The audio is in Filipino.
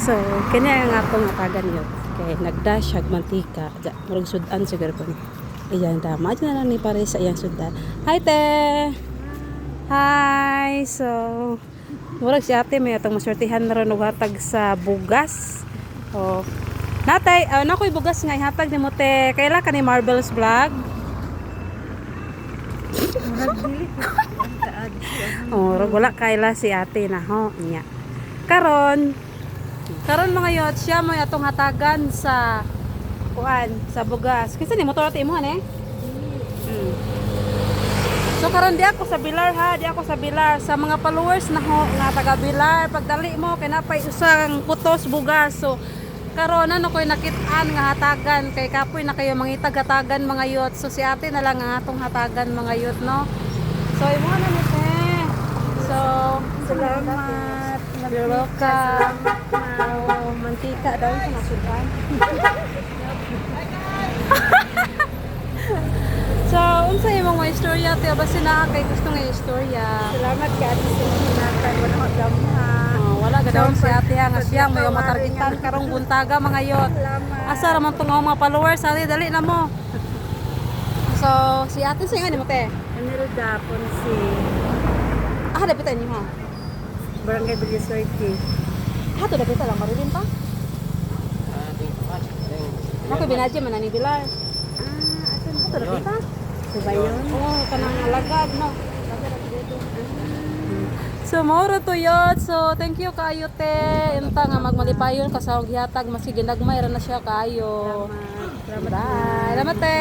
So, kanya nga akong atagan yun. Kaya nagdash, mantika. Murag sudan siguro ko. Iyan dama. Diyan na lang ni pare sa iyang sudan. Hi, te! Hi! So, murag si ate may atong maswertihan na rin hatag sa bugas. Oh. Natay, nakoy bugas nga ihatag ni mo te. Kaila ka ni Marvel's Vlog? Oh, wala kaila si ate na ho niya. Karon mga yot siya mo atong hatagan sa kuan sa bugas. Kinsa ni motor ate imuhan eh? So karon di ako sa Bilar ha, di ako sa Bilar sa mga followers na ho nga taga Bilar pagdali mo kay napay usang putos bugas. So karon ano koy nakit-an nga hatagan kay kapoy na kayo mangitag hatagan mga yot. So si ate na lang ang atong hatagan mga yot no. So imuhan na ni te. So salamat. You're welcome. Mantika daw sa nasudan. So, unsa imong mga istorya te basta na kay gusto nga istorya. Salamat kay ate sa hinatay wala ko gamha. Wala gadaw si ate nga siya may matargetan karong buntaga mga yot. Asa ra man tong mga followers ate dali na mo. So, si ate sa nga nimo te. Anilda Ponce. Dapitan niyo ha. Barangay Biliswerte. To dapitan lang marilin pa. Ako binadya man ni Bilar. Ato na To dapitan. Subayon. Oh, kanang alagad no. So moro to yun. So thank you kaayo te. Inta nga magmalipayon kasawag gihatag maski ginagmay ra na siya kaayo. Salamat. Bye. Salamat te.